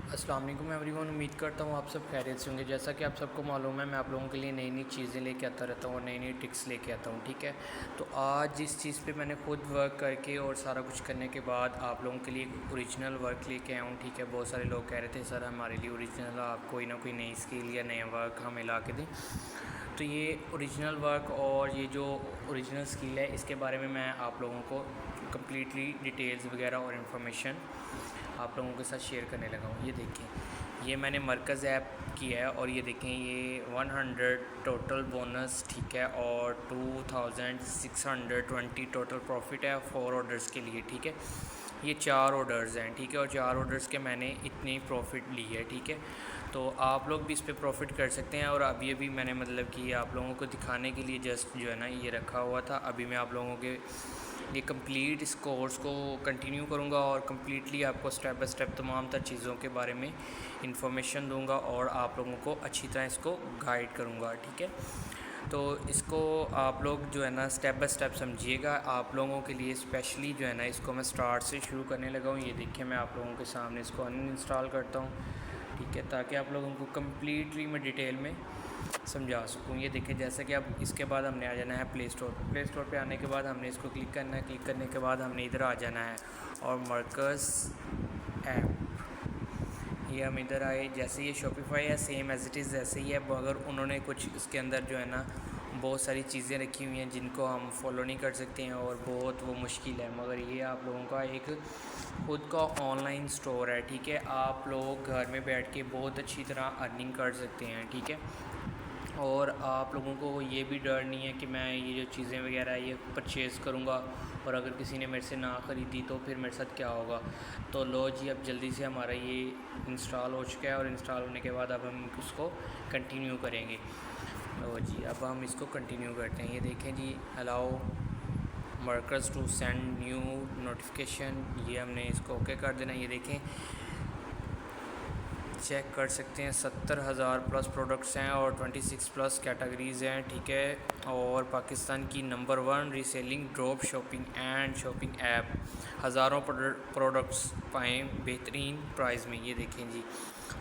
अस्सलाम वालेकुम एवरीवन। उम्मीद करता हूँ आप सब खैरियत से होंगे। जैसा कि आप सबको मालूम है, मैं आप लोगों के लिए नई नई चीज़ें लेके आता रहता हूँ और नई नई टिक्स लेके आता हूँ। ठीक है, तो आज जिस चीज़ पे मैंने खुद वर्क करके और सारा कुछ करने के बाद आप लोगों के लिए एक ओरिजिनल वर्क लेके आया हूँ। ठीक है, बहुत सारे लोग कह रहे थे सर हमारे लिए ओरिजिनल आप कोई ना कोई नई स्किल या नया वर्क हमें ला के दें। तो ये ओरिजिनल वर्क और ये जो ओरिजिनल स्किल है इसके बारे में मैं आप लोगों को कम्प्लीटली डिटेल्स वगैरह और इन्फॉर्मेशन आप लोगों के साथ शेयर करने लगा हूँ। ये देखें, ये मैंने मरकज़ ऐप किया है और ये देखें ये 100 टोटल बोनस, ठीक है, और 2620 टोटल प्रॉफिट है 4 ऑर्डर्स के लिए। ठीक है, ये 4 ऑर्डर्स हैं। ठीक है, और 4 ऑर्डर्स के मैंने इतनी प्रॉफिट ली है। ठीक है, तो आप लोग भी इस पर प्रॉफिट कर सकते हैं। और अभी अभी मैंने मतलब कि आप लोगों को दिखाने के लिए जस्ट जो है ना ये रखा हुआ था। अभी मैं आप लोगों के ये कंप्लीट इस कोर्स को कंटिन्यू करूँगा और कम्प्लीटली आपको स्टेप बाय स्टेप तमाम तर चीज़ों के बारे में इंफॉर्मेशन दूंगा और आप लोगों को अच्छी तरह इसको गाइड करूँगा। ठीक है, तो इसको आप लोग जो है ना स्टेप बाय स्टेप समझिएगा। आप लोगों के लिए स्पेशली जो है ना इसको मैं स्टार्ट से शुरू करने लगा हूँ। ये देखिए, मैं आप लोगों के सामने इसको अनइंस्टॉल करता हूँ। ठीक है, ताकि आप लोगों को कम्प्लीटली मैं डिटेल में समझा सकूँ। ये देखें, जैसा कि अब इसके बाद हमने आ जाना है प्ले स्टोर पर। प्ले स्टोर पे आने के बाद हमने इसको क्लिक करना है। क्लिक करने के बाद हमने इधर आ जाना है और मरकज़ ऐप, ये हम इधर आए। जैसे ये शॉपिफाई है सेम एज़ इट इज़ जैसे ही है, मगर उन्होंने कुछ इसके अंदर जो है ना बहुत सारी चीज़ें रखी हुई हैं जिनको हम फॉलो नहीं कर सकते हैं और बहुत वो मुश्किल है। मगर ये आप लोगों का एक खुद का ऑनलाइन स्टोर है। ठीक है, आप लोग घर में बैठ के बहुत अच्छी तरह अर्निंग कर सकते हैं। ठीक है, और आप लोगों को ये भी डर नहीं है कि मैं ये जो चीज़ें वगैरह ये परचेज़ करूँगा और अगर किसी ने मेरे से ना ख़रीदी तो फिर मेरे साथ क्या होगा। तो लो जी, अब जल्दी से हमारा ये इंस्टॉल हो चुका है और इंस्टॉल होने के बाद अब हम उसको कंटिन्यू करेंगे। लो जी, अब हम इसको कंटिन्यू करते हैं। ये देखें जी, allow workers to send new notification, ये हमने इसको ओके कर देना। ये देखें, चेक कर सकते हैं 70,000 प्लस प्रोडक्ट्स हैं और 26 प्लस कैटेगरीज़ हैं। ठीक है, और पाकिस्तान की number 1 reselling drop shopping and shopping app, हज़ारों प्रोडक्ट्स पाएँ बेहतरीन प्राइस में। ये देखें जी,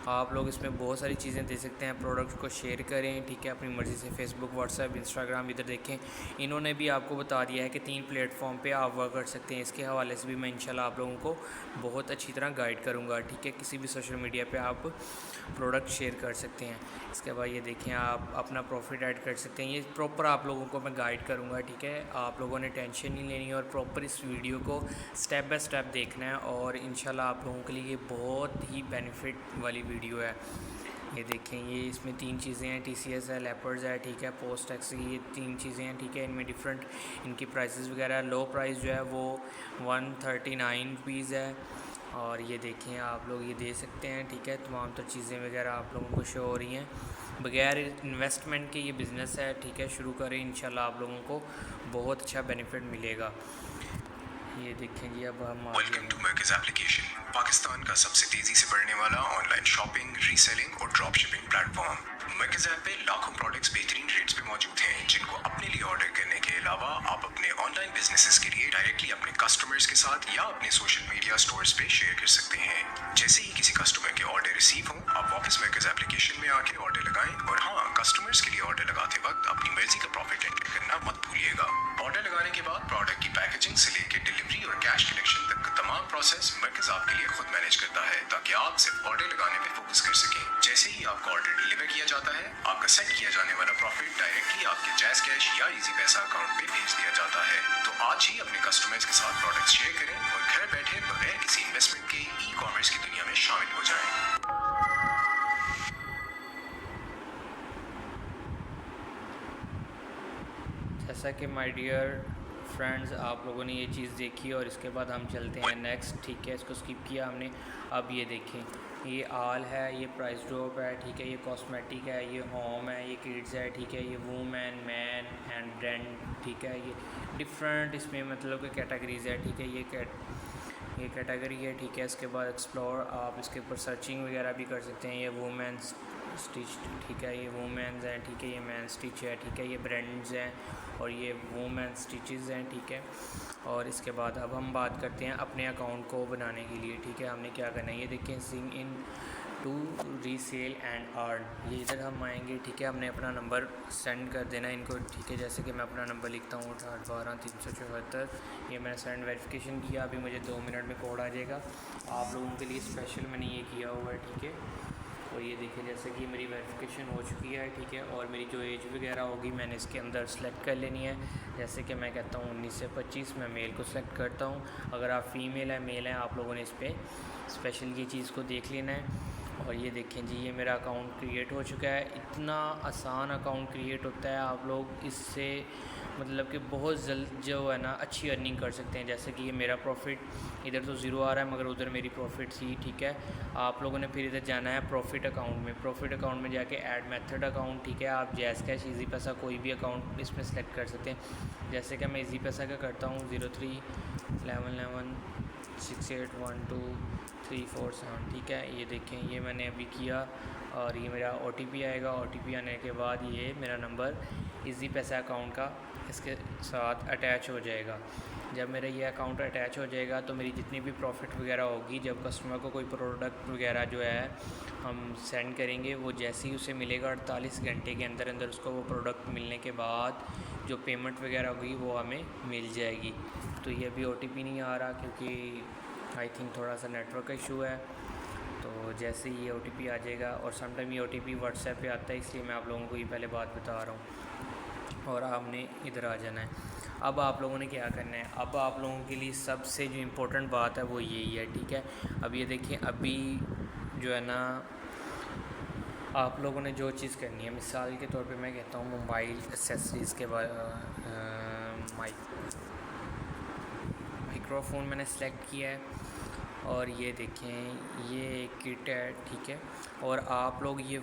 आप लोग इसमें बहुत सारी चीज़ें दे सकते हैं। प्रोडक्ट को शेयर करें, ठीक है, अपनी मर्ज़ी से। फेसबुक, व्हाट्सएप, इंस्टाग्राम, इधर देखें इन्होंने भी आपको बता दिया है कि 3 प्लेटफॉर्म पे आप वर्क कर सकते हैं। इसके हवाले से भी मैं इंशाल्लाह आप लोगों को बहुत अच्छी तरह गाइड करूँगा। ठीक है, किसी भी सोशल मीडिया पे आप प्रोडक्ट शेयर कर सकते हैं। इसके बाद ये देखें, आप अपना प्रॉफिट ऐड कर सकते हैं। ये प्रॉपर आप लोगों को मैं गाइड करूँगा। ठीक है, आप लोगों ने टेंशन नहीं लेनी और प्रॉपर इस वीडियो को स्टेप बाय स्टेप देखना है और इंशाल्लाह आप लोगों के लिए ये बहुत ही बेनिफिट वाली वीडियो है। ये देखें, ये इसमें 3 चीज़ें हैं, TCS है, लेपर्ड्स है, ठीक है, पोस्ट टैक्स, ये 3 चीज़ें हैं। ठीक है, इनमें डिफरेंट इनकी प्राइसेस वगैरह। लो प्राइस जो है वो 139 रुपीज़ है और ये देखें आप लोग ये दे सकते हैं। ठीक है, तमाम तो चीज़ें वगैरह आप लोगों को शो हो रही हैं। बगैर इन्वेस्टमेंट के ये बिज़नेस है। ठीक है, शुरू करें, इंशाल्लाह आप लोगों को बहुत अच्छा बेनिफिट मिलेगा। ये देखें जी, अब हम welcome to Markaz application, Pakistan का सबसे तेजी से बढ़ने वाला ऑनलाइन शॉपिंग, रीसेलिंग और ड्रॉप शिपिंग प्लेटफॉर्म। मरकज़ ऐप पे लाखों प्रोडक्ट्स बेहतरीन रेट्स पे मौजूद हैं, जिनको अपने लिए ऑर्डर करने के अलावा आप अपने ऑनलाइन बिजनेसेस के लिए डायरेक्टली अपने कस्टमर्स के साथ या अपने सोशल मीडिया स्टोर्स पे शेयर कर सकते हैं। जैसे ही किसी कस्टमर के ऑर्डर रिसीव हो, आप वापस मरकज़ एप्लीकेशन में आके ऑर्डर लगाएं। और हाँ, कस्टमर्स के लिए ऑर्डर लगाते वक्त अपनी मर्जी का प्रॉफिट एंटर करना मत भूलिएगा। ऑर्डर लगाने के बाद प्रोडक्ट की पैकेजिंग से लेकर डिलीवरी और कैश कलेक्शन तक का तमाम प्रोसेस मरकज़ आपके लिए खुद मैनेज करता है, ताकि आप सिर्फ ऑर्डर लगाने पे फोकस कर सकें। जैसे ही आपका ऑर्डर डिलीवर किया जाता है, आपका सेट किया जाने वाला प्रॉफिट डायरेक्टली आपके जैज़ कैश या इजी पैसा अकाउंट पे भेज दिया जाता है। तो आज ही अपने कस्टमर्स के साथ प्रोडक्ट शेयर करें और घर बैठे बगैर किसी इन्वेस्टमेंट के ई-कॉमर्स की दुनिया में शामिल हो जाएं। जैसा कि माय डियर फ्रेंड्स, आप लोगों ने ये चीज़ देखी और इसके बाद हम चलते हैं नेक्स्ट। ठीक है, इसको स्किप किया हमने। अब ये देखें, ये आल है, ये प्राइस ड्रॉप है, ठीक है, ये कॉस्मेटिक है, ये होम है, ये किड्स है, ठीक है, ये वूमेन, मैन एंड ब्रांड, ठीक है, ये डिफरेंट इसमें मतलब कि कैटेगरीज़ है। ठीक है, ये कैटेगरी है। ठीक है, इसके बाद एक्सप्लोर, आप इसके ऊपर सर्चिंग वगैरह भी कर सकते हैं। ये वुमेंस स्टिच, ठीक है, ये वुमेन्स हैं, ठीक है, ये मैन स्टिच है, ठीक है, ये ब्रांड्स हैं और ये वुमेन स्टिचेस हैं, ठीक है। और इसके बाद अब हम बात करते हैं अपने अकाउंट को बनाने के लिए, ठीक है। हमने क्या करना है, ये देखें, सिंग इन टू रीसेल एंड अर्न, ये इधर हम आएंगे, ठीक है। हमने अपना नंबर सेंड कर देना है इनको, ठीक है। जैसे कि मैं अपना नंबर लिखता हूँ 6812 ये मैंने सेंड वेरिफिकेशन किया, अभी मुझे 2 मिनट में कोड आ जाएगा। आप लोगों के लिए स्पेशल मैंने ये किया हुआ है, ठीक है। और ये देखिए जैसे कि मेरी वेरिफिकेशन हो चुकी है, ठीक है। और मेरी जो एज वगैरह होगी मैंने इसके अंदर सेलेक्ट कर लेनी है। जैसे कि मैं कहता हूँ 19 से 25, मैं मेल को सेलेक्ट करता हूँ। अगर आप फीमेल है मेल है, आप लोगों ने इस पर स्पेशल ये चीज़ को देख लेना है। और ये देखें जी, ये मेरा अकाउंट क्रिएट हो चुका है। इतना आसान अकाउंट क्रिएट होता है, आप लोग इससे मतलब कि बहुत जल्द जो है ना अच्छी अर्निंग कर सकते हैं। जैसे कि ये मेरा प्रॉफिट इधर तो ज़ीरो आ रहा है, मगर उधर मेरी प्रॉफिट थी, ठीक है। आप लोगों ने फिर इधर जाना है प्रॉफिट अकाउंट में। प्रॉफिट अकाउंट में जाके ऐड मेथड अकाउंट, ठीक है। आप जैज़ कैश, ईजी पैसा, कोई भी अकाउंट इसमें सेलेक्ट कर सकते हैं। जैसे कि मैं ईजी पैसा का करता हूँ 0311681234 ठीक है। ये देखें, ये मैंने अभी किया और ये मेरा OTP आएगा। OTP आने के बाद ये मेरा नंबर ईजी पैसा अकाउंट का इसके साथ अटैच हो जाएगा। जब मेरा ये अकाउंट अटैच हो जाएगा तो मेरी जितनी भी प्रॉफिट वगैरह होगी, जब कस्टमर को कोई प्रोडक्ट वगैरह जो है हम सेंड करेंगे, वो जैसे ही उसे मिलेगा 48 घंटे के अंदर अंदर उसको वो प्रोडक्ट मिलने के बाद जो पेमेंट वगैरह होगी वो हमें मिल जाएगी। तो ये अभी OTP नहीं आ रहा क्योंकि आई थिंक थोड़ा सा नेटवर्क का इशू है। तो जैसे ही ये OTP आ जाएगा, और समटाइम ये OTP व्हाट्सएप पे आता है, इसलिए मैं आप लोगों को ये पहले बात बता रहा हूँ। और आपने इधर आ जाना है। अब आप लोगों ने क्या करना है, अब आप लोगों के लिए सबसे जो इम्पोर्टेंट बात है वो यही है, ठीक है। अब ये देखिए, अभी जो है ना आप लोगों ने जो चीज़ करनी है, मिसाल के तौर पे मैं कहता हूँ मोबाइल एक्सेसरीज़ के माइक्रोफोन मैंने सेलेक्ट किया है। और ये देखें, ये एक किट है, ठीक है। और आप लोग ये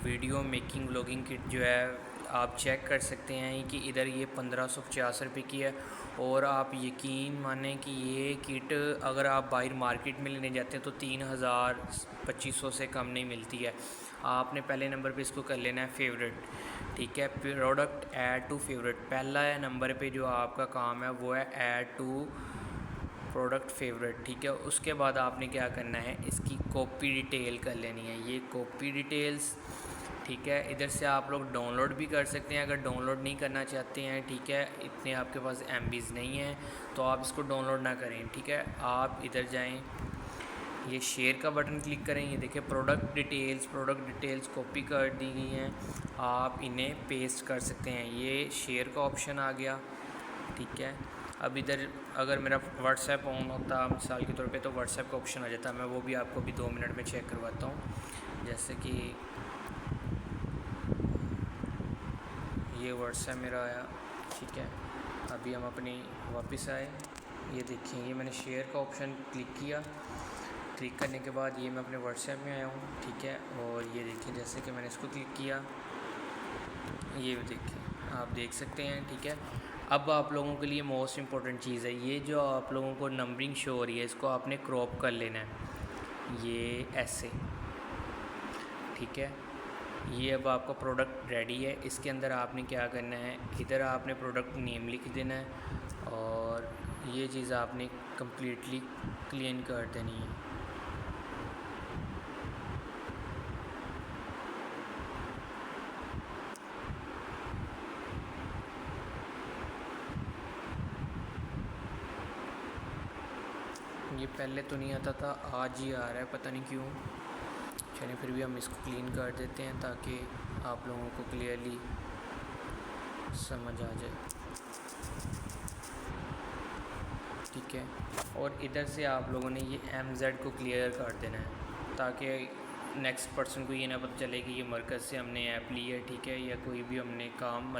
वीडियो मेकिंग व्लॉगिंग किट जो है आप चेक कर सकते हैं कि इधर ये 1550 रुपये की है। और आप यकीन मानें कि ये किट अगर आप बाहर मार्केट में लेने जाते हैं तो 3000-2500 से कम नहीं मिलती है। आपने पहले नंबर पे इसको कर लेना है फेवरेट, ठीक है। प्रोडक्ट ऐड टू फेवरेट, पहला नंबर पे जो आपका काम है वो है ऐड टू प्रोडक्ट फेवरेट, ठीक है। उसके बाद आपने क्या करना है, इसकी कॉपी डिटेल कर लेनी है, ये कॉपी डिटेल्स, ठीक है। इधर से आप लोग डाउनलोड भी कर सकते हैं अगर डाउनलोड नहीं करना चाहते हैं, ठीक है। इतने आपके पास MBs नहीं हैं तो आप इसको डाउनलोड ना करें, ठीक है। आप इधर जाएं, ये शेयर का बटन क्लिक करें, ये देखिए प्रोडक्ट डिटेल्स कॉपी कर दी गई हैं, आप इन्हें पेस्ट कर सकते हैं। ये शेयर का ऑप्शन आ गया, ठीक है। अब इधर अगर मेरा व्हाट्सएप ऑन होता मिसाल के तौर पे तो व्हाट्सएप का ऑप्शन आ जाता। मैं वो भी आपको भी 2 मिनट में चेक करवाता हूँ। जैसे कि ये व्हाट्सएप मेरा आया, ठीक है। अभी हम अपनी वापस आए, ये देखिए, ये मैंने शेयर का ऑप्शन क्लिक किया। क्लिक करने के बाद ये मैं अपने व्हाट्सएप में आया हूँ, ठीक है। और ये देखिए, जैसे कि मैंने इसको क्लिक किया, ये देखिए आप देख सकते हैं, ठीक है। अब आप लोगों के लिए मोस्ट इम्पॉर्टेंट चीज़ है, ये जो आप लोगों को नंबरिंग शो हो रही है इसको आपने क्रॉप कर लेना है, ये ऐसे, ठीक है। ये अब आपका प्रोडक्ट रेडी है। इसके अंदर आपने क्या करना है, इधर आपने प्रोडक्ट नेम लिख देना है और ये चीज़ आपने कम्प्लीटली क्लीन कर देनी है। ये पहले तो नहीं आता था, आज ही आ रहा है, पता नहीं क्यों। चलिए फिर भी हम इसको क्लीन कर देते हैं ताकि आप लोगों को क्लियरली समझ आ जाए, ठीक है। और इधर से आप लोगों ने ये MZ को क्लियर कर देना है ताकि नेक्स्ट पर्सन को ये ना पता चले कि ये मरकज़ से हमने ऐप ली है, ठीक है, या कोई भी हमने काम